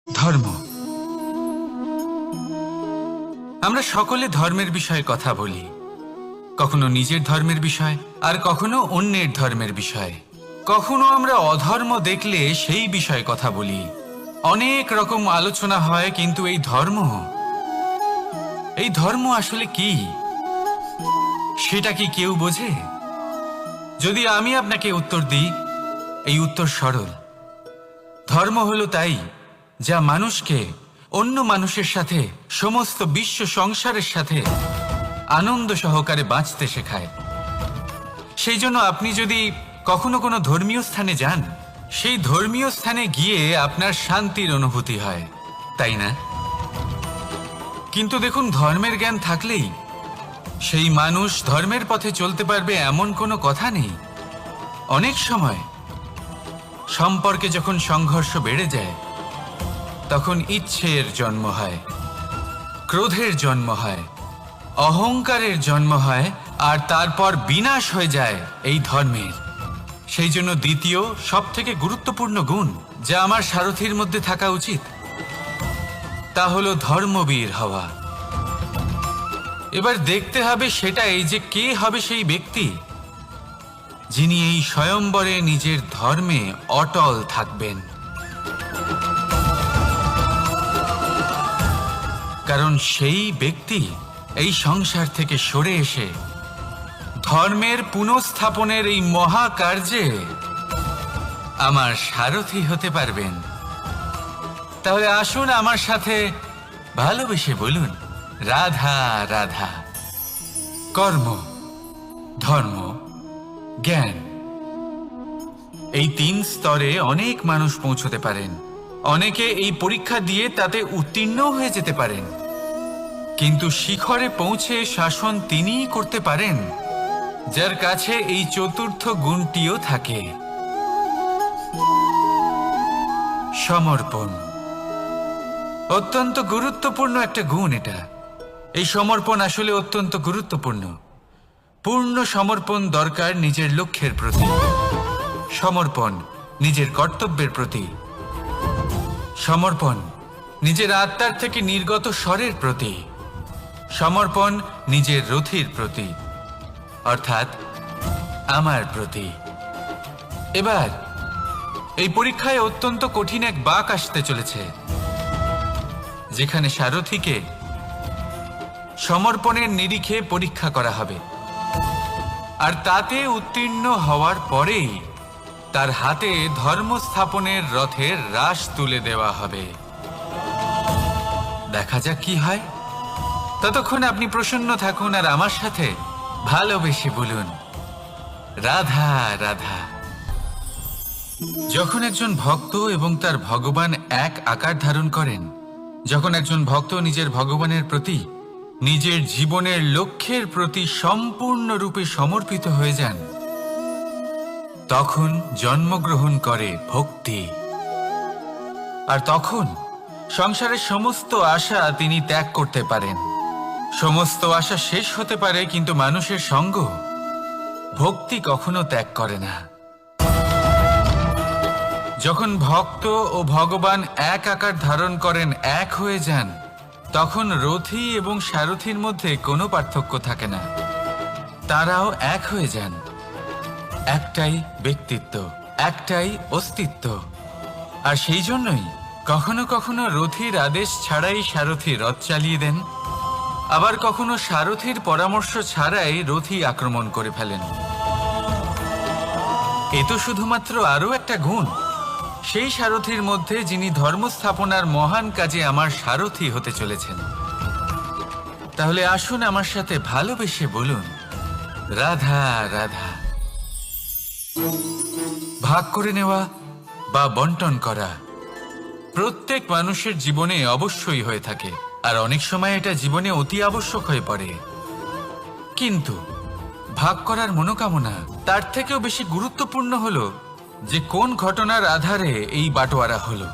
ধর্ম। আমরা সকলে ধর্মের বিষয়ে কথা বলি, কখনো নিজের ধর্মের বিষয় আর কখনো অন্যের ধর্মের বিষয়। কখনো আমরা অধর্ম দেখলে সেই বিষয়ে কথা বলি। অনেক রকম আলোচনা হয়, কিন্তু এই ধর্ম আসলে কি, সেটা কি কেউ বোঝে? যদি আমি আপনাকে উত্তর দিই, এই উত্তর সরল। ধর্ম হলো তাই যা মানুষকে অন্য মানুষের সাথে, সমস্ত বিশ্ব সংসারের সাথে আনন্দ সহকারে বাঁচতে শেখায়। সেই জন্য আপনি যদি কখনো কোনো ধর্মীয় স্থানে যান, সেই ধর্মীয় স্থানে গিয়ে আপনার শান্তির অনুভূতি হয়, তাই না? কিন্তু দেখুন, ধর্মের জ্ঞান থাকলেই সেই মানুষ ধর্মের পথে চলতে পারবে এমন কোনো কথা নেই। অনেক সময় সম্পর্কে যখন সংঘর্ষ বেড়ে যায়, তখন ইচ্ছের জন্ম হয়, ক্রোধের জন্ম হয়, অহংকারের জন্ম হয়, আর তারপর বিনাশ হয়ে যায় এই ধর্মের। সেই জন্য দ্বিতীয় সবথেকে গুরুত্বপূর্ণ গুণ যা আমার সারথীর মধ্যে থাকা উচিত, তা হলো ধর্মবীর হওয়া। এবার দেখতে হবে সেটাই যে কে হবে সেই ব্যক্তি যিনি এই স্বয়ম্বরে নিজের ধর্মে অটল থাকবেন। কারণ সেই ব্যক্তি এই সংসার থেকে সরে এসে ধর্মের পুনঃস্থাপনের এই মহাকার্যে আমার সারথি হতে পারবেন। তাহলে আসুন আমার সাথে ভালোবেসে বলুন, রাধা রাধা। কর্ম, ধর্ম, জ্ঞান, এই 3 স্তরে অনেক মানুষ পৌঁছতে পারেন। অনেকে এই পরীক্ষা দিয়ে তাতে উত্তীর্ণ হয়ে যেতে পারেন, কিন্তু শিখরে পৌঁছে শাসন তিনিই করতে পারেন যার কাছে এই চতুর্থ গুণটিও থাকে, সমর্পণ। অত্যন্ত গুরুত্বপূর্ণ একটা গুণ এটা। এই সমর্পণ আসলে অত্যন্ত গুরুত্বপূর্ণ। পূর্ণ সমর্পণ দরকার নিজের লক্ষ্যের প্রতি, সমর্পণ নিজের কর্তব্যের প্রতি, সমর্পণ নিজের আত্মার থেকে নির্গত স্বরের প্রতি, সমর্পণ নিজের রথীর প্রতি, অর্থাৎ আমার প্রতি। এবার এই পরীক্ষায় অত্যন্ত কঠিন এক বাঁক আসতে চলেছে, যেখানে সারথীকে সমর্পণের নিরিখে পরীক্ষা করা হবে, আর তাতে উত্তীর্ণ হওয়ার পরেই তার হাতে ধর্ম স্থাপনের রথের রাশ তুলে দেওয়া হবে। দেখা যাক কি হয়। ততক্ষণ আপনি প্রসন্ন থাকুন আর আমার সাথে ভালোবেসে বলুন, রাধা রাধা। যখন একজন ভক্ত এবং তার ভগবান এক আকার ধারণ করেন, যখন একজন ভক্ত নিজের ভগবানের প্রতি, নিজের জীবনের লক্ষ্যের প্রতি সম্পূর্ণরূপে সমর্পিত হয়ে যান, তখন জন্মগ্রহণ করে ভক্তি। আর তখন সংসারের সমস্ত আশা তিনি ত্যাগ করতে পারেন। সমস্ত আশা শেষ হতে পারে, কিন্তু মানুষের সঙ্গ ভক্তি কখনো ত্যাগ করে না। যখন ভক্ত ও ভগবান এক আকার ধারণ করেন, এক হয়ে যান, তখন রথী এবং সারথীর মধ্যে কোনো পার্থক্য থাকে না। তারাও এক হয়ে যান। একটাই ব্যক্তিত্ব, একটাই অস্তিত্ব। আর সেই জন্যই কখনো কখনো রথীর আদেশ ছাড়াই সারথী রথ চালিয়ে দেন, আবার কখনো সারথীর পরামর্শ ছাড়াই রথী আক্রমণ করে ফেলেন। এ তো শুধুমাত্র আরও একটা গুণ সেই সারথীর মধ্যে যিনি ধর্ম স্থাপনার মহান কাজে আমার সারথী হতে চলেছেন। তাহলে আসুন আমার সাথে ভালোবেসে বলুন, রাধা রাধা। ভাগ করে নেওয়া বা বন্টন করা প্রত্যেক মানুষের জীবনে অবশ্যই হয়ে থাকে, আর অনেক সময় এটা জীবনে অতি আবশ্যক হয়ে পড়ে। কিন্তু ভাগ করার মনোকামনা তার থেকেও বেশি গুরুত্বপূর্ণ হলো যে কোন ঘটনার আধারে এই বাটোয়ারা হলো।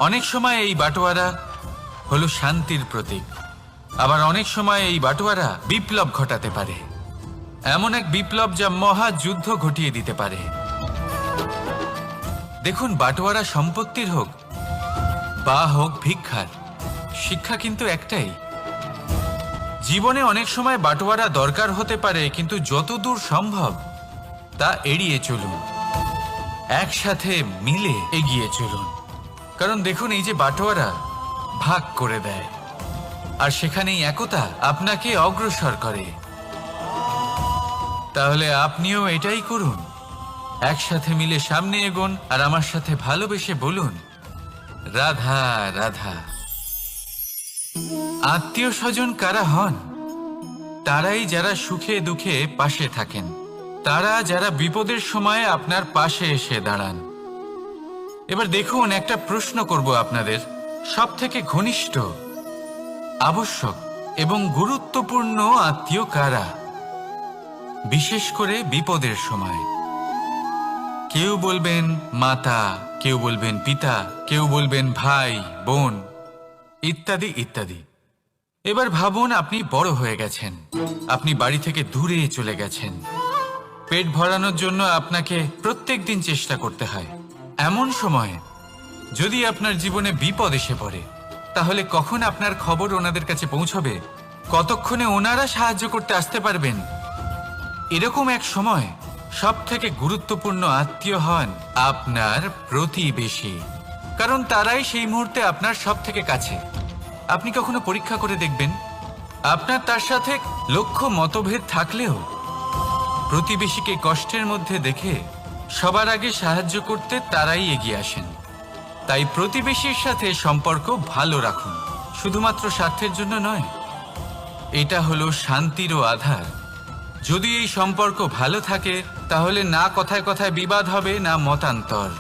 অনেক সময় এই বাটোয়ারা হলো শান্তির প্রতীক, আবার অনেক সময় এই বাটোয়ারা বিপ্লব ঘটাতে পারে, এমন এক বিপ্লব যা মহাযুদ্ধ ঘটিয়ে দিতে পারে। দেখুন, বাটোয়ারা সম্পত্তির হোক বা হোক ভিক্ষার, শিক্ষা কিন্তু একটাই। জীবনে অনেক সময় বাটোয়ারা দরকার হতে পারে, কিন্তু যতদূর সম্ভব তা এড়িয়ে চলুন, একসাথে মিলে এগিয়ে চলুন। কারণ দেখুন, এই যে বাটোয়ারা ভাগ করে দেয়, আর সেখানেই একতা আপনাকে অগ্রসর করে। তাহলে আপনিও এটাই করুন, একসাথে মিলে সামনে এগোন, আর আমার সাথে ভালোবেসে বলুন, রাধা রাধা। আত্মীয় স্বজন কারা হন? তারাই যারা সুখে দুঃখে পাশে থাকেন, তারা যারা বিপদের সময় আপনার পাশে এসে দাঁড়ান। এবার দেখুন, একটা প্রশ্ন করব আপনাদের, সব থেকে ঘনিষ্ঠ, আবশ্যক এবং গুরুত্বপূর্ণ আত্মীয় কারা, বিশেষ করে বিপদের সময়? কেউ বলবেন মাতা, কেউ বলবেন পিতা, কেউ বলবেন ভাই বোন, ইত্যাদি ইত্যাদি। এবার ভাবুন, আপনি বড় হয়ে গেছেন, আপনি বাড়ি থেকে দূরে চলে গেছেন, পেট ভরানোর জন্য আপনাকে প্রত্যেক দিন চেষ্টা করতে হয়। এমন সময় যদি আপনার জীবনে বিপদ এসে পড়ে, তাহলে কখন আপনার খবর ওনাদের কাছে পৌঁছবে? কতক্ষণে ওনারা সাহায্য করতে আসতে পারবেন? এরকম এক সময় সব থেকে গুরুত্বপূর্ণ আত্মীয় হন আপনার প্রতিবেশী, কারণ তারাই সেই মুহূর্তে আপনার সব থেকে কাছে। আপনি কখনো পরীক্ষা করে দেখবেন, আপনার তার সাথে লক্ষ্য মতভেদ থাকলেও প্রতিবেশীকে কষ্টের মধ্যে দেখে সবার আগে সাহায্য করতে তারাই এগিয়ে আসেন। তাই প্রতিবেশীর সাথে সম্পর্ক ভালো রাখুন, শুধুমাত্র স্বার্থের জন্য নয়। এটা হলো শান্তিরও আধার। যদি এই সম্পর্ক ভালো থাকে, তাহলে না কথায় কথায় বিবাদ হবে, না মতান্তর।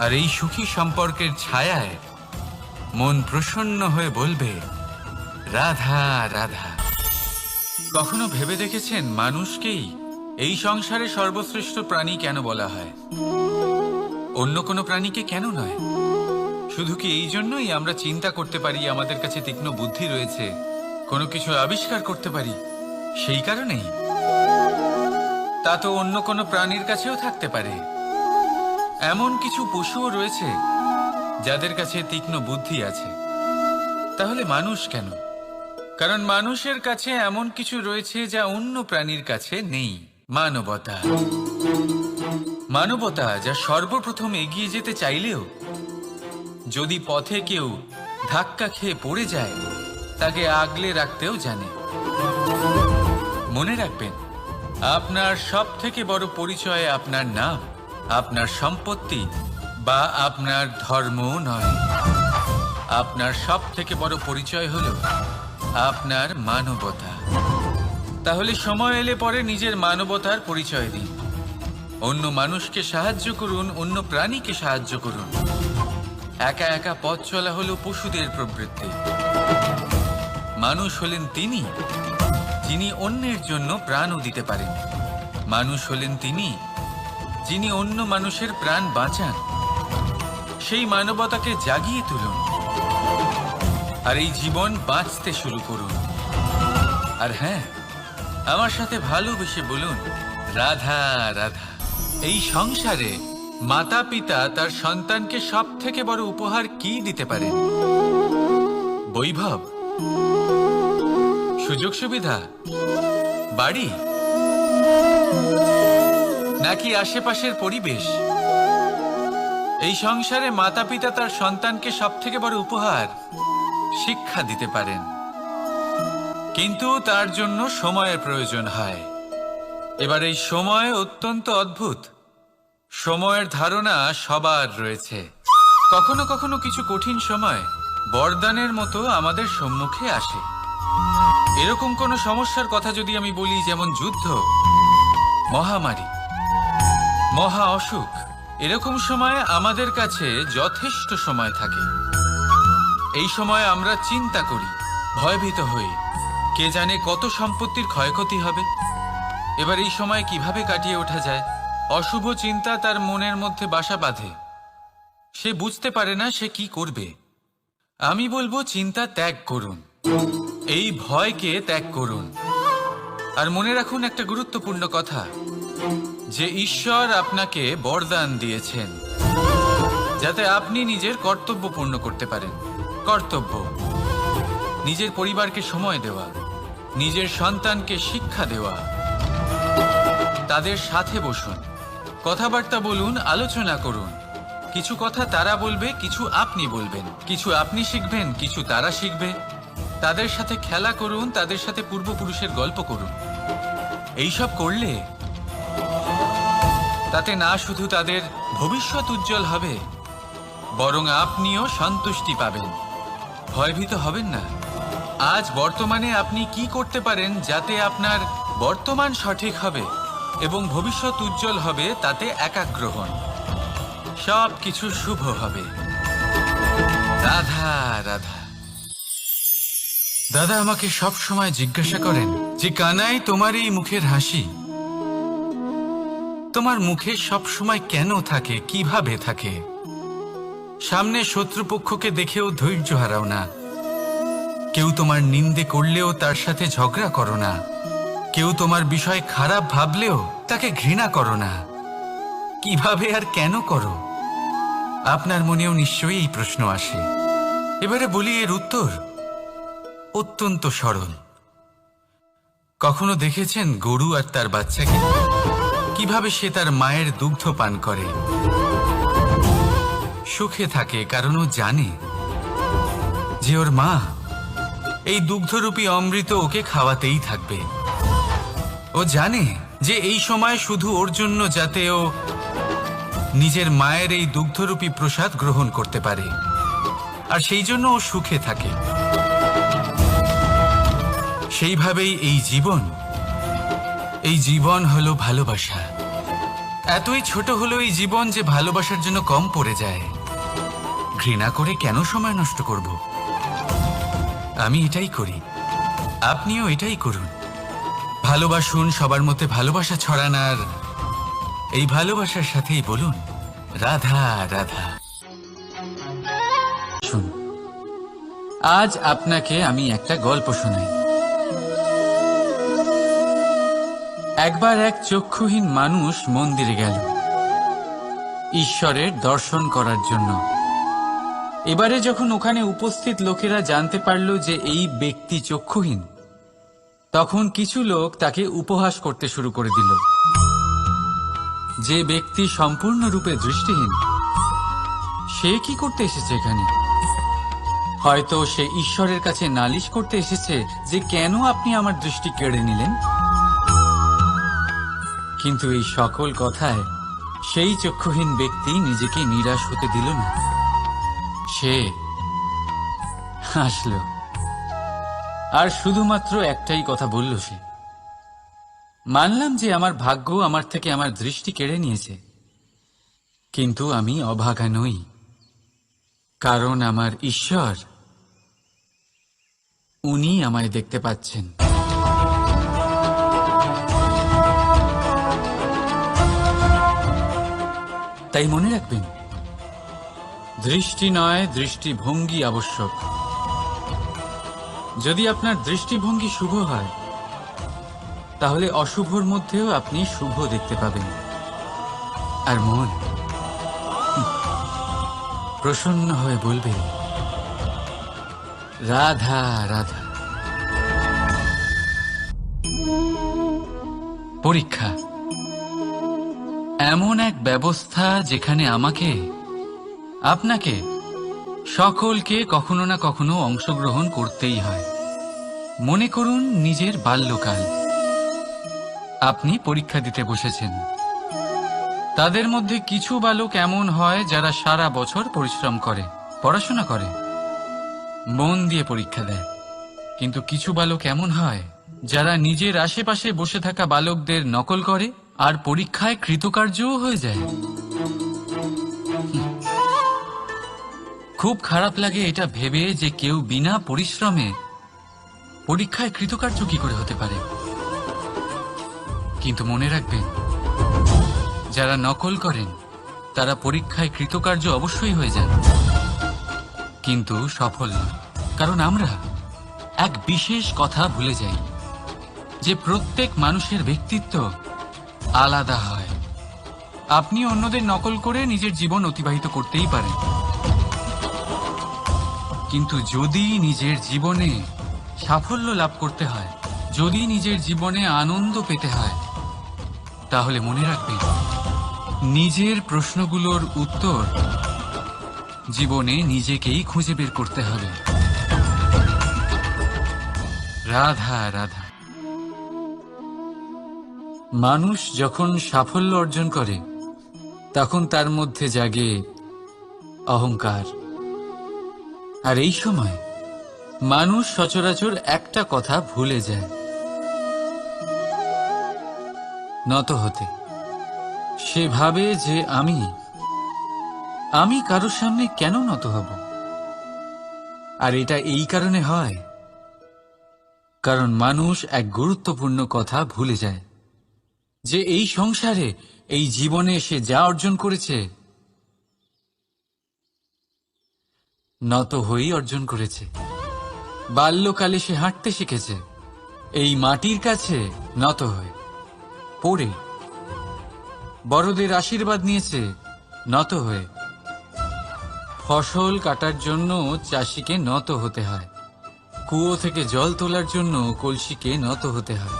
আর এই সুখী সম্পর্কের ছায়ায় মন প্রসন্ন হয়ে বলবে, রাধা রাধা। কখনো ভেবে দেখেছেন, মানুষকেই এই সংসারে সর্বশ্রেষ্ঠ প্রাণী কেন বলা হয়? অন্য কোনো প্রাণীকে কেন নয়? শুধু কি এই জন্যই আমরা চিন্তা করতে পারি, আমাদের কাছে তীক্ষ্ণ বুদ্ধি রয়েছে, কোনো কিছু আবিষ্কার করতে পারি, সেই কারণেই? তা তো অন্য কোনো প্রাণীর কাছেও থাকতে পারে। এমন কিছু পশুও রয়েছে যাদের কাছে তীক্ষ্ণ বুদ্ধি আছে। তাহলে মানুষ কেন? কারণ মানুষের কাছে এমন কিছু রয়েছে যা অন্য প্রাণীর কাছে নেই। মানবতা। মানবতা, যা সর্বপ্রথম এগিয়ে যেতে চাইলেও যদি পথে কেউ ধাক্কা খেয়ে পড়ে যায়, তাকে আগলে রাখতেও জানে। মনে রাখবেন, আপনার সব থেকে বড় পরিচয় আপনার নাম, আপনার সম্পত্তি বা আপনার ধর্ম নয়। আপনার সব থেকে বড় পরিচয় হলো আপনার মানবতা। তাহলে সময় এলে পরে নিজের মানবতার পরিচয় দিন। অন্য মানুষকে সাহায্য করুন, অন্য প্রাণীকে সাহায্য করুন। একা একা পথ চলা হলো পশুদের প্রবৃত্তি। মানুষ হলেন তিনি যিনি অন্যের জন্য প্রাণও দিতে পারেন। মানুষ হলেন তিনি যিনি অন্য মানুষের প্রাণ বাঁচান। সেই মানবতাকে জাগিয়ে তুলুন, আর এই জীবন বাঁচতে শুরু করুন। আর হ্যাঁ, আমার সাথে ভালোবেসে বলুন, রাধা রাধা। এই সংসারে মাতা পিতা তার সন্তানকে সব থেকে বড় উপহার কি দিতে পারেন? বৈভব, সুযোগ সুবিধা, বাড়ি, নাকি আশেপাশের পরিবেশ? এই সংসারে মাতা পিতা তার সন্তানকে সব থেকে বড় উপহার শিক্ষা দিতে পারেন, কিন্তু তার জন্য সময়ের প্রয়োজন হয়। এবার এই সময় অত্যন্ত অদ্ভুত। সময়ের ধারণা সবার রয়েছে। কখনো কখনো কিছু কঠিন সময় বরদানের মতো আমাদের সম্মুখে আসে। এরকম কোনো সমস্যার কথা যদি আমি বলি, যেমন যুদ্ধ, মহামারী, মহা অসুখ, এরকম সময় আমাদের কাছে যথেষ্ট সময় থাকে। এই সময় আমরা চিন্তা করি, ভয়ভীত হই, কে জানে কত সম্পত্তির ক্ষয়ক্ষতি হবে। এবার এই সময় কিভাবে কাটিয়ে ওঠা যায়? অশুভ চিন্তা তার মনের মধ্যে বাসা বাঁধে। সে বুঝতে পারে না সে কি করবে। আমি বলবো, চিন্তা ত্যাগ করুন, এই ভয়কে ত্যাগ করুন। আর মনে রাখুন একটা গুরুত্বপূর্ণ কথা, যে ঈশ্বর আপনাকে বরদান দিয়েছেন, যাতে আপনি নিজের কর্তব্য পূর্ণ করতে পারেন। কর্তব্য, নিজের পরিবারকে সময় দেওয়া, নিজের সন্তানকে শিক্ষা দেওয়া। তাদের সাথে বসুন, কথাবার্তা বলুন, আলোচনা করুন। কিছু কথা তারা বলবে, কিছু আপনি বলবেন, কিছু আপনি শিখবেন, কিছু তারা শিখবে। তাদের সাথে খেলা করুন, তাদের সাথে পূর্বপুরুষের গল্প করুন। এইসব করলে তাতে না শুধু তাদের ভবিষ্যৎ উজ্জ্বল হবে, বরং আপনিও সন্তুষ্টি পাবেন। ভয়ভীত হবেন না। আজ বর্তমানে আপনি কি করতে পারেন যাতে আপনার বর্তমান সঠিক হবে এবং ভবিষ্যৎ উজ্জ্বল হবে, তাতে একাগ্র হন। সব কিছু শুভ হবে। রাধা রাধা। দাদা আমাকে সব সময় জিজ্ঞাসা করেন যে কানাই, তোমার এই মুখের হাসি, তোমার মুখে সব সময় কেন থাকে, কিভাবে থাকে? সামনে শত্রুপক্ষকে দেখেও ধৈর্য হারাও না, কেউ তোমার নিন্দে করলেও তার সাথে ঝগড়া করো না, কেউ তোমার বিষয় খারাপ ভাবলেও তাকে ঘৃণা করো না। কিভাবে আর কেন করো? আপনার মনেও নিশ্চয়ই এই প্রশ্ন আসে। এবারে বলি, এর উত্তর অত্যন্ত সরল। কখনো দেখেছেন গরু আর তার বাচ্চাকে কিভাবে সে তার মায়ের দুগ্ধ পান করে? সুখে থাকে, কারণ ও জানে যে ওর মা এই দুগ্ধরূপী অমৃত ওকে খাওয়াতেই থাকবে। ও জানে যে এই সময় শুধু ওর জন্য, যাতে ও নিজের মায়ের এই দুগ্ধরূপী প্রসাদ গ্রহণ করতে পারে, আর সেই জন্য ও সুখে থাকে। সেইভাবেই এই জীবন হলো ভালোবাসা। এতই ছোট হলো এই জীবন যে ভালোবাসার জন্য কম পড়ে যায়। ঘৃণা করে কেন সময় নষ্ট করব? আমি এটাই করি, আপনিও এটাই করুন। ভালোবাসুন, সবার মধ্যে ভালোবাসা ছড়ান, আর এই ভালোবাসার সাথেই বলুন রাধা রাধা। শুন, আজ আপনাকে আমি একটা গল্প শোনাই। একবার এক চক্ষুহীন মানুষ মন্দিরে গেল ঈশ্বরের দর্শন করার জন্য। এবারে যখন ওখানে উপস্থিত লোকেরা জানতে পারল যে এই ব্যক্তি চক্ষুহীন, তখন কিছু লোক তাকে উপহাস করতে শুরু করে দিল। যে ব্যক্তি সম্পূর্ণরূপে দৃষ্টিহীন, সে কি করতে এসেছে এখানে? হয়তো সে ঈশ্বরের কাছে নালিশ করতে এসেছে যে কেন আপনি আমার দৃষ্টি কেড়ে নিলেন। কিন্তু এই সকল কথায় সেই চক্ষুহীন ব্যক্তি নিজেকে নিরাশ হতে দিল না। সে হাসল, আর শুধুমাত্র একটাই কথা বলল সে, মানলাম যে আমার ভাগ্য আমার থেকে আমার দৃষ্টি কেড়ে নিয়েছে, কিন্তু আমি অভাগা নই, কারণ আমার ঈশ্বর, উনি আমায় দেখতে পাচ্ছেন। তাই মনে রাখবেন, দৃষ্টি নয়, দৃষ্টিভঙ্গি আবশ্যক। যদি আপনার দৃষ্টিভঙ্গি শুভ হয়, তাহলে অশুভর মধ্যেও আপনি শুভ দেখতে পাবেন। আর মন প্রসন্ন হয়ে বলবে রাধা রাধা। পরীক্ষা এমন এক ব্যবস্থা যেখানে আমাকে, আপনাকে, সকলকে কখনো না কখনো অংশগ্রহণ করতেই হয়। মনে করুন নিজের বাল্যকাল। আপনি পরীক্ষা দিতে বসেছেন। তাদের মধ্যে কিছু বালক এমন হয় যারা সারা বছর পরিশ্রম করে, পড়াশোনা করে, মন দিয়ে পরীক্ষা দেয়। কিন্তু কিছু বালক এমন হয় যারা নিজের আশেপাশে বসে থাকা বালকদের নকল করে আর পরীক্ষায় কৃতকার্যও হয়ে যায়। খুব খারাপ লাগে এটা ভেবে যে কেউ বিনা পরিশ্রমে পরীক্ষায় কৃতকার্য কি করে হতে পারে। কিন্তু মনে রাখবেন, যারা নকল করেন তারা পরীক্ষায় কৃতকার্য অবশ্যই হয়ে যান, কিন্তু সফল নয়। কারণ আমরা এক বিশেষ কথা ভুলে যাই, যে প্রত্যেক মানুষের ব্যক্তিত্ব আলাদা হয়, আপনি অন্যদের নকল করে নিজের জীবন অতিবাহিত করতেই পারেন, কিন্তু যদি নিজের জীবনে সাফল্য লাভ করতে হয়, যদি নিজের জীবনে আনন্দ পেতে হয়, তাহলে মনে রাখবেন নিজের প্রশ্নগুলোর উত্তর জীবনে নিজেকেই খুঁজে বের করতে হবে। রাধা রাধা। মানুষ যখন সাফল্য অর্জন করে তখন তার মধ্যে জাগে অহংকার, আর এই সময় মানুষ সচরাচর একটা কথা ভুলে যায়, নত হতে। সে ভাবে যে আমি কারোর সামনে কেন নত হব। আর এটা এই কারণে হয় কারণ মানুষ এক গুরুত্বপূর্ণ কথা ভুলে যায়, যে এই সংসারে, এই জীবনে সে যা অর্জন করেছে নত হয়েই অর্জন করেছে। বাল্যকালে সে হাঁটতে শিখেছে এই মাটির কাছে নত হয়ে, পড়ে। বড়দের আশীর্বাদ নিয়েছে নত হয়ে। ফসল কাটার জন্য চাষিকে নত হতে হয়, কুয়ো থেকে জল তোলার জন্য কলসিকে নত হতে হয়।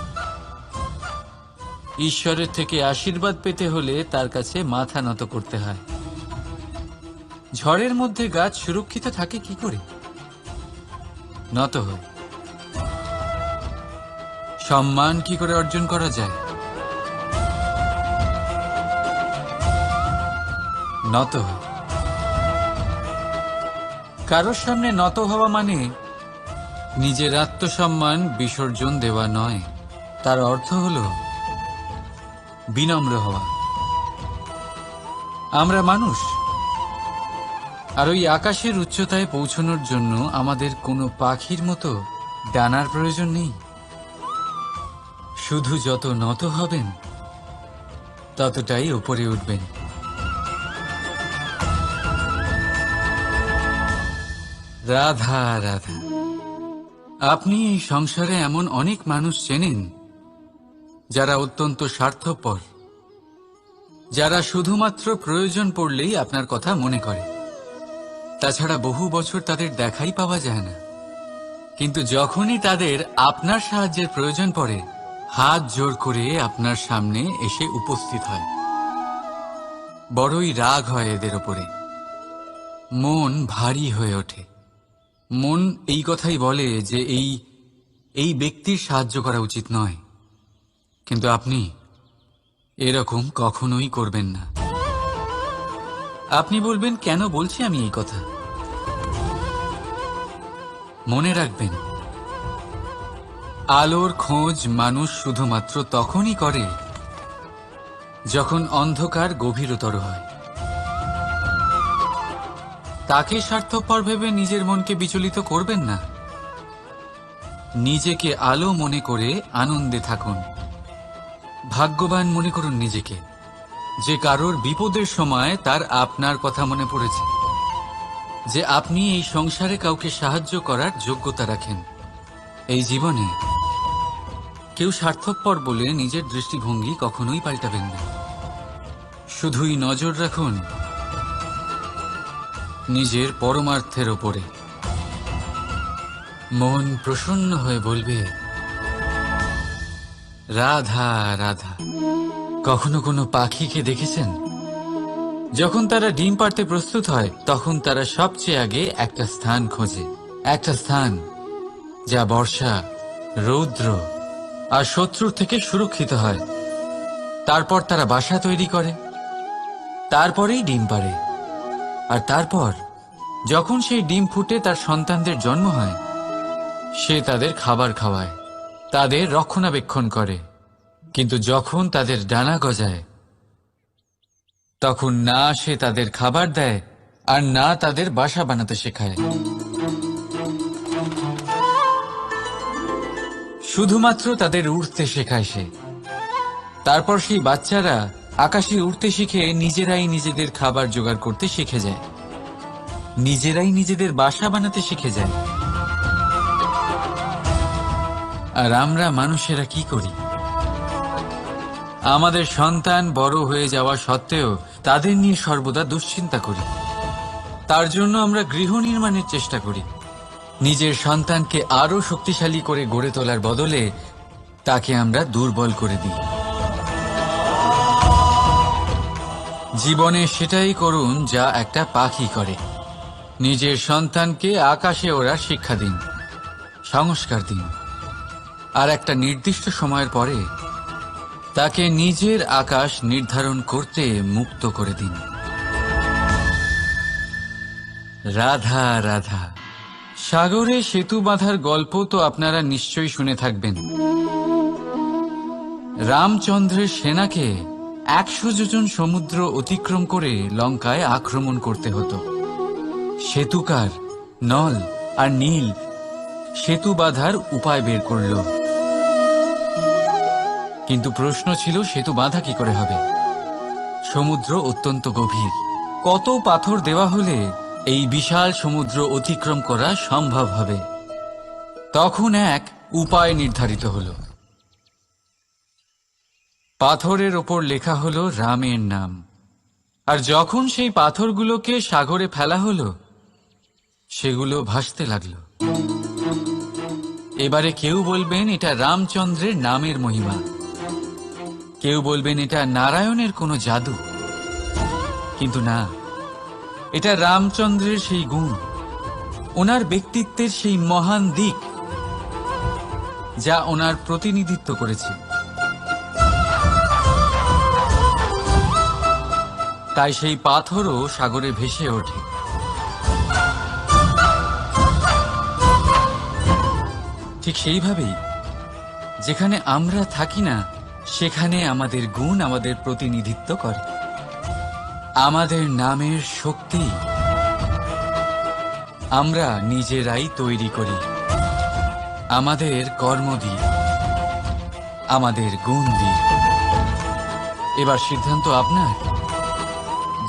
ঈশ্বরের থেকে আশীর্বাদ পেতে হলে তার কাছে মাথা নত করতে হয়। ঝড়ের মধ্যে গাছ সুরক্ষিত থাকে কি করে? নত হয়। সম্মান কি করে অর্জন করা যায়? নত হয়। কারোর সামনে নত হওয়া মানে নিজের আত্মসম্মান বিসর্জন দেওয়া নয়, তার অর্থ হল বিনম্র হওয়া। আমরা মানুষ, আর ওই আকাশের উচ্চতায় পৌঁছানোর জন্য আমাদের কোনো পাখির মতো ডানার প্রয়োজন নেই। শুধু যত নত হবেন ততটাই উপরে উঠবেন। রাধা রাধা। আপনি এই সংসারে এমন অনেক মানুষ চেনেন যারা অত্যন্ত স্বার্থপর, যারা শুধুমাত্র প্রয়োজন পড়লেই আপনার কথা মনে করে। তাছাড়া বহু বছর তাদের দেখাই পাওয়া যায় না, কিন্তু যখনই তাদের আপনার সাহায্যের প্রয়োজন পড়ে হাত জোড় করে আপনার সামনে এসে উপস্থিত হয়। বড়ই রাগ হয় এদের ওপরে, মন ভারী হয়ে ওঠে। মন এই কথাই বলে যে এই ব্যক্তির সাহায্য করা উচিত নয়, কিন্তু আপনি এরকম কখনোই করবেন না। আপনি বলবেন, কেন বলছি আমি এই কথা? মনে রাখবেন, আলোর খোঁজ মানুষ শুধুমাত্র তখনই করে যখন অন্ধকার গভীরতর হয়। তাকে স্বার্থপর ভেবে নিজের মনকে বিচলিত করবেন না। নিজেকে আলো মনে করে আনন্দে থাকুন। ভাগ্যবান মনে করুন নিজেকে, যে কারোর বিপদের সময় তার আপনার কথা মনে পড়েছে, যে আপনি এই সংসারে কাউকে সাহায্য করার যোগ্যতা রাখেন। এই জীবনে কেউ স্বার্থপর বলে নিজের দৃষ্টিভঙ্গি কখনোই পাল্টাবেন না। শুধুই নজর রাখুন নিজের পরমার্থের ওপরে। মন প্রসন্ন হয়ে বলবে, রাধা রাধা। কখনো কোনো পাখিকে দেখেছেন? যখন তারা ডিম পাড়তে প্রস্তুত হয় তখন তারা সবচেয়ে আগে একটা স্থান খোঁজে, একটা স্থান যা বর্ষা, রৌদ্র আর শত্রুর থেকে সুরক্ষিত হয়। তারপর তারা বাসা তৈরি করে, তারপরেই ডিম পাড়ে। আর তারপর যখন সেই ডিম ফুটে তার সন্তানদের জন্ম হয়, সে তাদের খাবার খাওয়ায়, তাদের রক্ষণাবেক্ষণ করে। কিন্তু যখন তাদের ডানা গজায় তখন না সে তাদের খাবার দেয় আর না তাদের বাসা বানাতে শেখায়। শুধুমাত্র তাদের উড়তে শেখায় সে। তারপর সেই বাচ্চারা আকাশে উড়তে শিখে নিজেরাই নিজেদের খাবার জোগাড় করতে শিখে যায়, নিজেরাই নিজেদের বাসা বানাতে শিখে যায়। আর আমরা মানুষেরা কি করি? আমাদের সন্তান বড় হয়ে যাওয়া সত্ত্বেও তাদের নিয়ে সর্বদা দুশ্চিন্তা করি। তার জন্য আমরা গৃহ নির্মাণের চেষ্টা করি। নিজের সন্তানকে আরো শক্তিশালী করে গড়ে তোলার বদলে তাকে আমরা দুর্বল করে দিই। জীবনে সেটাই করুন যা একটা পাখি করে। নিজের সন্তানকে আকাশে ওড়ার শিক্ষা দিন, সংস্কার দিন, আর একটা নির্দিষ্ট সময়ের পরে তাকে নিজের আকাশ নির্ধারণ করতে মুক্ত করে দিন। রাধা রাধা। সাগরে সেতু বাঁধার গল্প তো আপনারা নিশ্চয়ই শুনে থাকবেন। রামচন্দ্রের সেনাকে 100 যোজন সমুদ্র অতিক্রম করে লঙ্কায় আক্রমণ করতে হতো। সেতুকার নল আর নীল সেতু বাঁধার উপায় বের করল, কিন্তু প্রশ্ন ছিল সেতু বাঁধা কি করে হবে? সমুদ্র অত্যন্ত গভীর। কত পাথর দেওয়া হলে এই বিশাল সমুদ্র অতিক্রম করা সম্ভব হবে? তখন এক উপায় নির্ধারিত হলো। পাথরের ওপর লেখা হলো রামের নাম, আর যখন সেই পাথরগুলোকে সাগরে ফেলা হলো সেগুলো ভাসতে লাগলো। এবারে কেউ বলবেন এটা রামচন্দ্রের নামের মহিমা, কেউ বলবেন এটা নারায়ণের কোনো জাদু, কিন্তু না, এটা রামচন্দ্রের সেই গুণ, ওনার ব্যক্তিত্বের সেই মহান দিক যা ওনার প্রতিনিধিত্ব করেছে। তাই সেই পাথরও সাগরে ভেসে ওঠে। ঠিক সেইভাবেই যেখানে আমরা থাকি না সেখানে আমাদের গুণ আমাদের প্রতিনিধিত্ব করে। আমাদের নামের শক্তি আমরা নিজেরাই তৈরি করি, আমাদের কর্ম দিয়ে, আমাদের গুণ দিয়ে। এবার সিদ্ধান্ত আপনার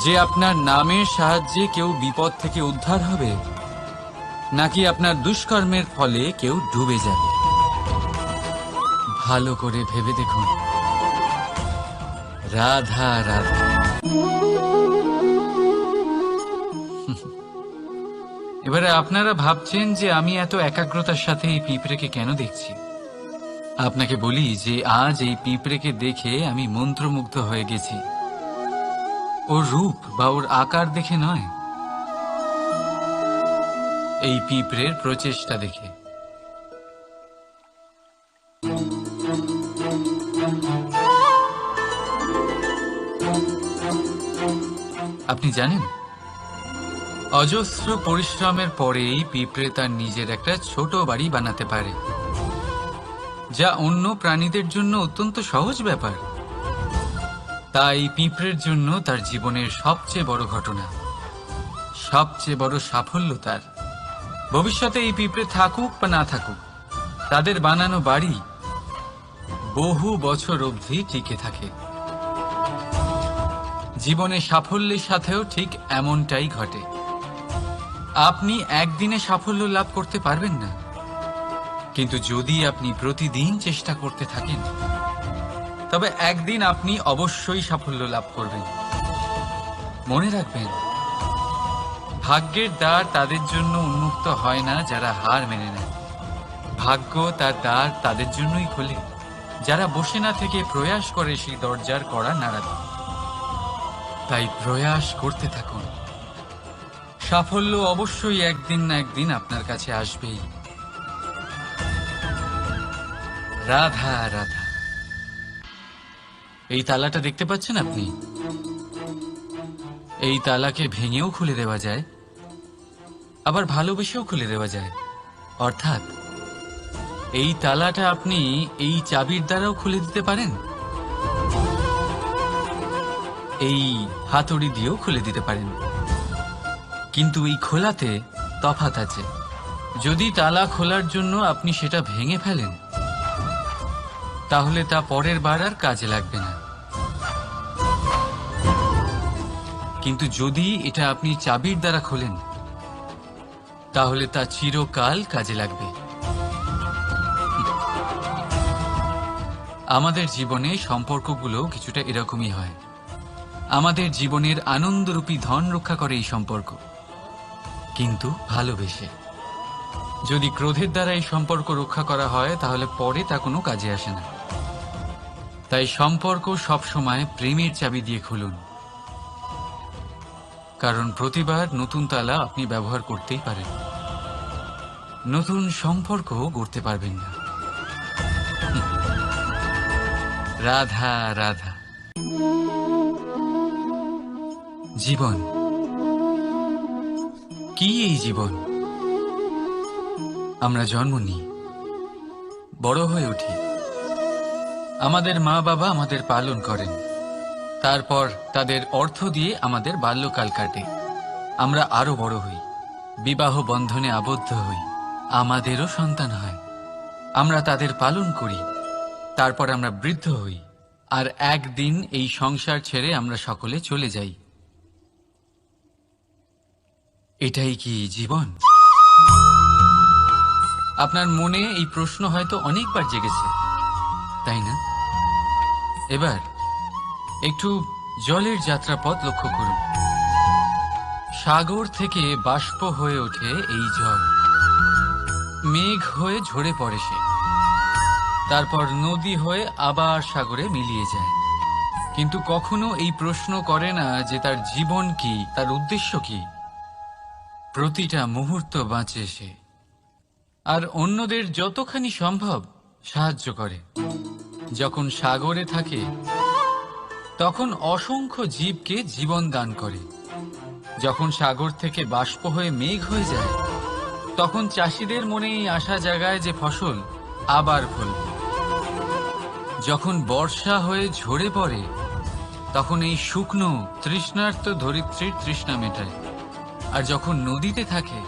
যে আপনার নামের সাহায্যে কেউ বিপদ থেকে উদ্ধার হবে, নাকি আপনার দুষ্কর্মের ফলে কেউ ডুবে যাবে। ভালো করে ভেবে দেখুন। রাধা রাধা। এবারে আপনারা ভাবছেন যে আমি এত একাগ্রতার সাথে এই পিঁপড়েকে কেন দেখছি। আপনাকে বলি যে আজ এই পিঁপড়েকে দেখে আমি মন্ত্রমুগ্ধ হয়ে গেছি। ওর রূপ বা ওর আকার দেখে নয়, এই পিঁপড়ের প্রচেষ্টা দেখে। আপনি জানেন, অজস্র পরিশ্রমের পরেই পিঁপড়ে তার নিজের একটা ছোট বাড়ি বানাতে পারে, যা অন্য প্রাণীদের জন্য অত্যন্ত সহজ ব্যাপার। তাই পিঁপড়ের জন্য তার জীবনের সবচেয়ে বড় ঘটনা, সবচেয়ে বড় সাফল্য তার। ভবিষ্যতে এই পিঁপড়ে থাকুক বা না থাকুক, তাদের বানানো বাড়ি বহু বছর অবধি টিকে থাকে। জীবনে সাফল্যের সাথেও ঠিক এমনটাই ঘটে। আপনি একদিনে সাফল্য লাভ করতে পারবেন না, কিন্তু যদি আপনি প্রতিদিন চেষ্টা করতে থাকেন তবে একদিন আপনি অবশ্যই সাফল্য লাভ করবেন। মনে রাখবেন, ভাগ্যের দ্বার তাদের জন্য উন্মুক্ত হয় না যারা হার মেনে নেয়। ভাগ্য তার দ্বার তাদের জন্যই খোলে যারা বসে না থেকে প্রয়াস করে সেই দরজার কড়া নাড়াতে। তাই প্রয়াস করতে থাকুন। সাফল্য অবশ্যই একদিন না একদিন আপনার কাছে আসবেই। রাধা রাধা। এই তালাটা দেখতে পাচ্ছেন আপনি? এই তালাকে ভেঙেও খুলে দেওয়া যায়, আবার ভালোবেসেও খুলে দেওয়া যায়। অর্থাৎ এই তালাটা আপনি এই চাবির দ্বারাও খুলে দিতে পারেন, এই হাতুড়ি দিয়েও খুলে দিতে পারেন। কিন্তু এই খোলাতে তফাৎ আছে। যদি তালা খোলার জন্য আপনি সেটা ভেঙে ফেলেন, তাহলে তা পরের বার আর কাজে লাগবে না। কিন্তু যদি এটা আপনি চাবির দ্বারা খোলেন, তাহলে তা চিরকাল কাজে লাগবে। আমাদের জীবনে সম্পর্কগুলো কিছুটা এরকমই হয়। আমাদের জীবনের আনন্দরূপী ধন রক্ষা করে এই সম্পর্ক, কিন্তু ভালোবেসে। যদি ক্রোধের দ্বারা এই সম্পর্ক রক্ষা করা হয় তাহলে পরে তা কোনো কাজে আসে না। তাই সম্পর্ক সবসময় প্রেমের চাবি দিয়ে খুলুন, কারণ প্রতিবার নতুন তালা আপনি ব্যবহার করতেই পারেন, নতুন সম্পর্ক গড়তে পারবেন না। রাধা রাধা। জীবন কি? এই জীবন আমরা জন্ম নিই, বড় হয়ে উঠি, আমাদের মা বাবা আমাদের পালন করেন, তারপর তাদের অর্থ দিয়ে আমাদের বাল্যকাল কাটে, আমরা আরো বড় হই, বিবাহ বন্ধনে আবদ্ধ হই, আমাদেরও সন্তান হয়, আমরা তাদের পালন করি, তারপর আমরা বৃদ্ধ হই, আর একদিন এই সংসার ছেড়ে আমরা সকলে চলে যাই। এটাই কি জীবন? আপনার মনে এই প্রশ্ন হয়তো অনেকবার জেগেছে, তাই না? এবার একটু জলের যাত্রাপথ লক্ষ্য করুন। সাগর থেকে বাষ্প হয়ে ওঠে এই জল, মেঘ হয়ে ঝরে পড়ে সে, তারপর নদী হয়ে আবার সাগরে মিলিয়ে যায়। কিন্তু কখনো এই প্রশ্ন করে না যে তার জীবন কি, তার উদ্দেশ্য কি। প্রতিটা মুহূর্ত বাঁচে সে, আর অন্যদের যতখানি সম্ভব সাহায্য করে। যখন সাগরে থাকে তখন অসংখ্য জীবকে জীবন দান করে। যখন সাগর থেকে বাষ্প হয়ে মেঘ হয়ে যায় তখন চাষিদের মনে এই আশা জাগায় যে ফসল আবার ফলবে। যখন বর্ষা হয়ে ঝরে পড়ে তখন এই শুকনো তৃষ্ণার্ত ধরিত্রীর তৃষ্ণা মেটায়। আর যখন নদীতে থাকে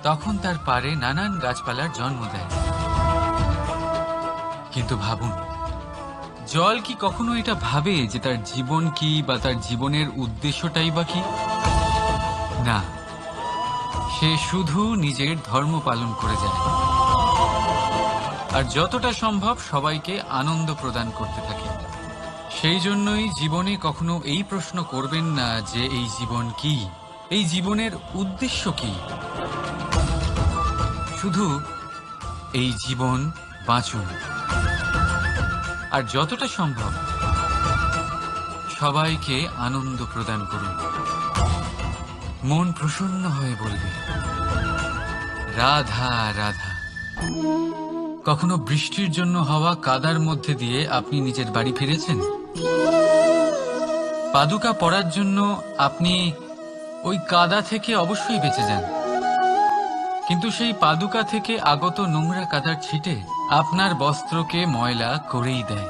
তখন তার পাড়ে নানান গাছপালার জন্ম দেয়। কিন্তু ভাবুন, জল কি কখনো এটা ভাবে যে তার জীবন কি বা তার জীবনের উদ্দেশ্যটাই বা কি? না, সে শুধু নিজের ধর্ম পালন করে যায়, আর যতটা সম্ভব সবাইকে আনন্দ প্রদান করতে থাকে। সেই জন্যই জীবনে কখনো এই প্রশ্ন করবেন না যে এই জীবন কি, এই জীবনের উদ্দেশ্য কি। শুধু এই জীবন বাঁচুন, আর যতটা সম্ভব সবাইকে আনন্দ প্রদান করুন। মন প্রসন্ন হয়ে বলবে রাধা রাধা। কখনো বৃষ্টির জন্য হওয়া কাদার মধ্যে দিয়ে আপনি নিজের বাড়ি ফিরেছেন? পাদুকা পরার জন্য আপনি ওই কাদা থেকে অবশ্যই বেঁচে যান, কিন্তু সেই পাদুকা থেকে আগত নোংরা কাদার ছিটে আপনার বস্ত্রকে ময়লা করেই দেয়।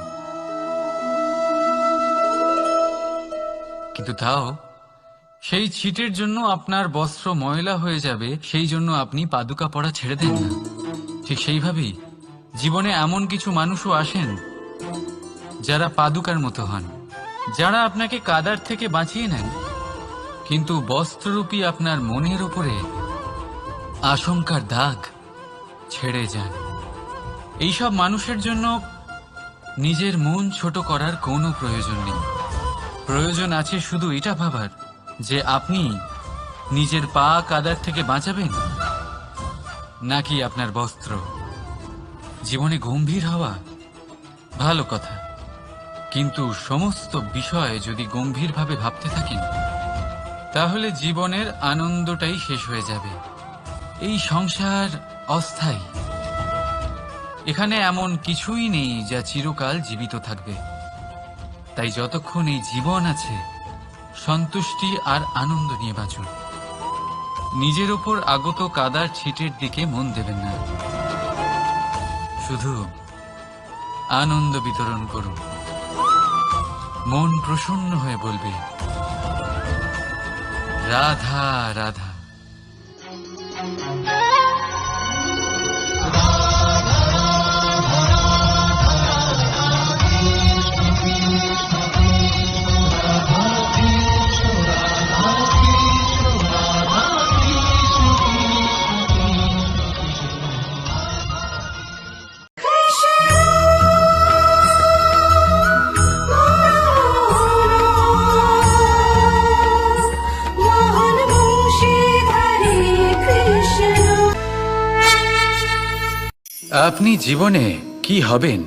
কিন্তু তাও সেই ছিটের জন্য আপনার বস্ত্র ময়লা হয়ে যাবে, সেই জন্য আপনি পাদুকা পরা ছেড়ে দেন না। ঠিক সেইভাবেই জীবনে এমন কিছু মানুষও আসেন যারা পাদুকার মতো হন, যারা আপনাকে কাদার থেকে বাঁচিয়ে নেন, কিন্তু বস্ত্ররূপী আপনার মনের উপরে আশঙ্কার দাগ ছেড়ে যান। এইসব মানুষের জন্য নিজের মন ছোট করার কোনো প্রয়োজন নেই। প্রয়োজন আছে শুধু এটা ভাবার যে আপনি নিজের পা কাদার থেকে বাঁচাবেন নাকি আপনার বস্ত্র। জীবনে গম্ভীর হওয়া ভালো কথা, কিন্তু সমস্ত বিষয় যদি গম্ভীরভাবে ভাবতে থাকেন তাহলে জীবনের আনন্দটাই শেষ হয়ে যাবে। এই সংসার অস্থায়ী, এখানে এমন কিছুই নেই যা চিরকাল জীবিত থাকবে। তাই যতক্ষণ এই জীবন আছে সন্তুষ্টি আর আনন্দ নিয়ে বাঁচুন। নিজের ওপর আগত কাদার ছিটের দিকে মন দেবেন না, শুধু আনন্দ বিতরণ করুন। মন প্রসন্ন হয়ে বলবে রাধা রাধা। আপনি জীবনে কি হবেন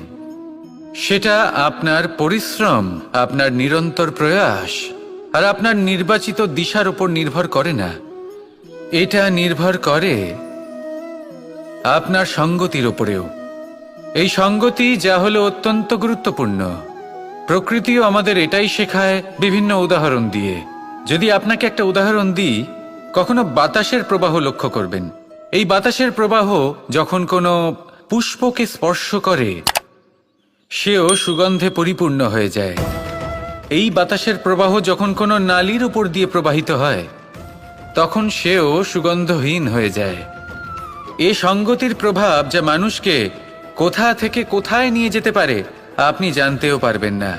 সেটা আপনার পরিশ্রম, আপনার নিরন্তর প্রয়াস আর আপনার নির্বাচিত দিশার উপর নির্ভর করে না। এটা নির্ভর করে আপনার সঙ্গতির উপরেও। এই সঙ্গতি যা হলো অত্যন্ত গুরুত্বপূর্ণ। প্রকৃতিও আমাদের এটাই শেখায় বিভিন্ন উদাহরণ দিয়ে। যদি আপনাকে একটা উদাহরণ দিই, কখনো বাতাসের প্রবাহ লক্ষ্য করবেন। এই বাতাসের প্রবাহ যখন কোনো পুষ্পকে স্পর্শ করে, সেও সুগন্ধে পরিপূর্ণ হয়ে যায়। এই বাতাসের প্রবাহ যখন কোনো নালীর উপর দিয়ে প্রবাহিত হয়, তখন সেও সুগন্ধহীন হয়ে যায়। এ সঙ্গতির প্রভাব যা মানুষকে কোথা থেকে কোথায় নিয়ে যেতে পারে আপনি জানতেও পারবেন না।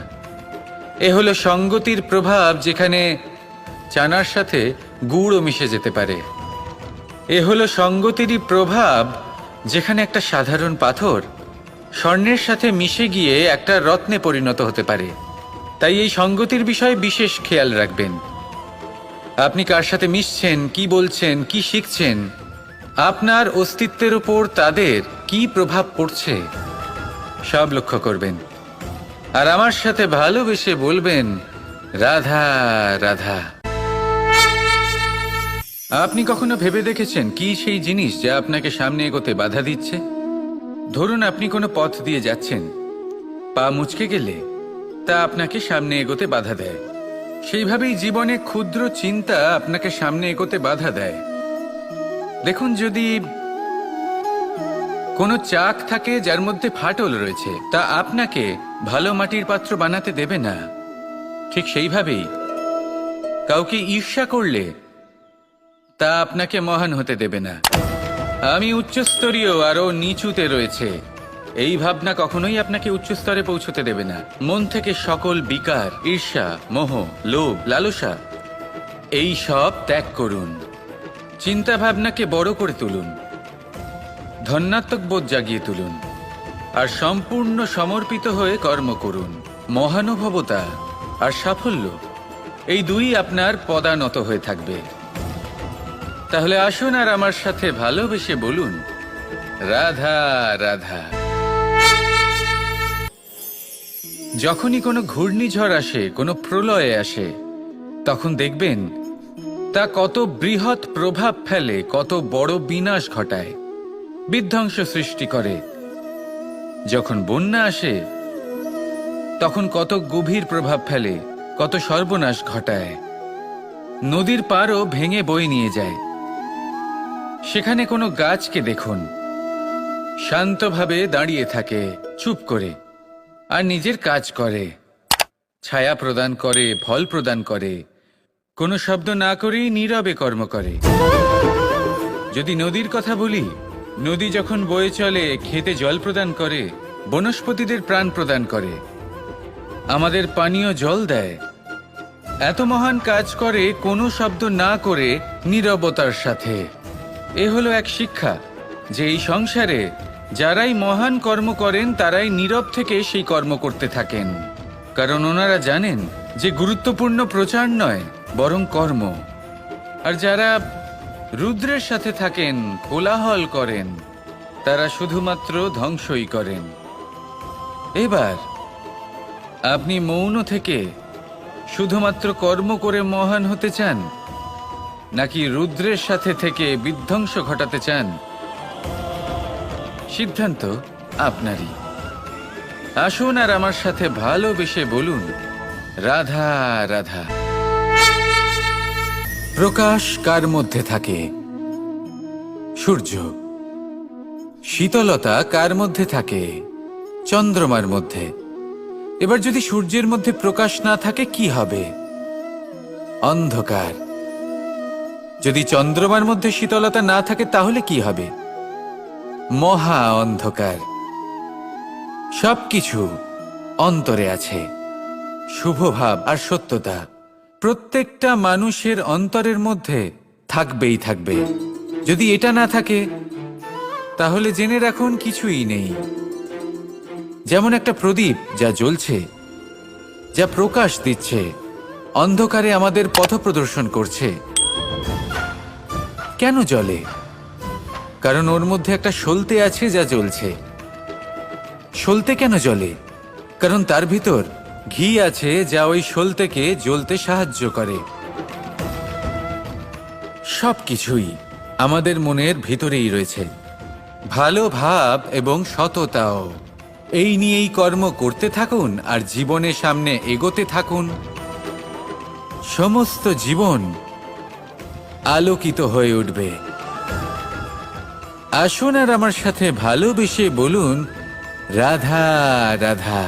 এ হলো সঙ্গতির প্রভাব, যেখানে চানার সাথে গুড়ও মিশে যেতে পারে। এ হলো সঙ্গতিরই প্রভাব, যেখানে একটা সাধারণ পাথর স্বর্ণের সাথে মিশে গিয়ে একটা রত্নে পরিণত হতে পারে। তাই এই সঙ্গতির বিষয়ে বিশেষ খেয়াল রাখবেন। আপনি কার সাথে মিশছেন, কি বলছেন, কি শিখছেন, আপনার অস্তিত্বের উপর তাদের কি প্রভাব পড়ছে, সব লক্ষ্য করবেন। আর আমার সাথে ভালোবেসে বলবেন, রাধা রাধা। আপনি কখনো ভেবে দেখেছেন কি সেই জিনিস যা আপনাকে সামনে এগোতে বাধা দিচ্ছে? ধরুন আপনি কোনো পথ দিয়ে যাচ্ছেন, পা মুচকে গেলে তা আপনাকে সামনে এগোতে বাধা দেয়। সেইভাবেই জীবনে ক্ষুদ্র চিন্তা আপনাকে সামনে এগোতে বাধা দেয়। দেখুন, যদি কোনো চাক থাকে যার মধ্যে ফাটল রয়েছে, তা আপনাকে ভালো মাটির পাত্র বানাতে দেবে না। ঠিক সেইভাবেই কাউকে ঈর্ষা করলে তা আপনাকে মহান হতে দেবে না। আমি উচ্চস্তরীয়, আরও নিচুতে রয়েছে, এই ভাবনা কখনোই আপনাকে উচ্চস্তরে পৌঁছতে দেবে না। মন থেকে সকল বিকার, ঈর্ষা, মোহ, লোভ, লালসা এই সব ত্যাগ করুন। চিন্তা ভাবনাকে বড় করে তুলুন, ধন্যাত্মক বোধ জাগিয়ে তুলুন, আর সম্পূর্ণ সমর্পিত হয়ে কর্ম করুন। মহানুভবতা আর সাফল্য এই দুই আপনার পদানত হয়ে থাকবে। তাহলে আসুন আর আমার সাথে ভালোবেসে বলুন, রাধা রাধা। যখনই কোনো ঘূর্ণিঝড় আসে, কোনো প্রলয় আসে, তখন দেখবেন তা কত বৃহৎ প্রভাব ফেলে, কত বড় বিনাশ ঘটায়, বিধ্বংস সৃষ্টি করে। যখন বন্যা আসে, তখন কত গভীর প্রভাব ফেলে, কত সর্বনাশ ঘটায়। নদীর পাড়ও ভেঙে বয়ে নিয়ে যায়। সেখানে কোনো গাছকে দেখুন, শান্তভাবে দাঁড়িয়ে থাকে, চুপ করে, আর নিজের কাজ করে, ছায়া প্রদান করে, ফল প্রদান করে, কোনো শব্দ না করেই নীরবে কর্ম করে। যদি নদীর কথা বলি, নদী যখন বয়ে চলে, খেতে জল প্রদান করে, বনস্পতিদের প্রাণ প্রদান করে, আমাদের পানীয় জল দেয়। এত মহান কাজ করে কোনো শব্দ না করে, নীরবতার সাথে। এ হলো এক শিক্ষা যে এই সংসারে যারাই মহান কর্ম করেন তারাই নীরব থেকে সেই কর্ম করতে থাকেন। কারণ ওনারা জানেন যে গুরুত্বপূর্ণ প্রচার নয়, বরং কর্ম। আর যারা রুদ্রের সাথে থাকেন, কোলাহল করেন, তারা শুধুমাত্র ধ্বংসই করেন। এবার আপনি মৌন থেকে শুধুমাত্র কর্ম করে মহান হতে চান, নাকি রুদ্রের সাথে থেকে বিধ্বংস ঘটাতে চান? সিদ্ধান্ত আপনারই। আসুন আর আমার সাথে ভালোবেসে বলুন, রাধা রাধা। প্রকাশ কার মধ্যে থাকে? সূর্য। শীতলতা কার মধ্যে থাকে? চন্দ্রমার মধ্যে। এবার যদি সূর্যের মধ্যে প্রকাশ না থাকে কি হবে? অন্ধকার। যদি চন্দ্রমার মধ্যে শীতলতা না থাকে তাহলে কি হবে? মহা অন্ধকার। সবকিছু অন্তরে আছে, শুভভাব আর সত্যতা প্রত্যেকটা মানুষের অন্তরের মধ্যে থাকবেই থাকবে। যদি এটা না থাকে তাহলে জেনে রাখুন কিছুই নেই। যেমন একটা প্রদীপ যা জ্বলছে, যা প্রকাশ দিচ্ছে, অন্ধকারে আমাদের পথ প্রদর্শন করছে। কেন জ্বলে? কারণ ওর মধ্যে একটা সলতে আছে যা জ্বলছে। সলতে কেন জ্বলে? কারণ তার ভিতর ঘি আছে যা ওই সলতেকে জ্বলতে সাহায্য করে। সবকিছুই আমাদের মনের ভিতরেই রয়েছে, ভালো ভাব এবং সততাও। এই নিয়েই কর্ম করতে থাকুন আর জীবনের সামনে এগোতে থাকুন। সমস্ত জীবন আলোকিত হয়ে উঠবে। আসুন আর আমার সাথে ভালোবেসে বলুন, রাধা রাধা।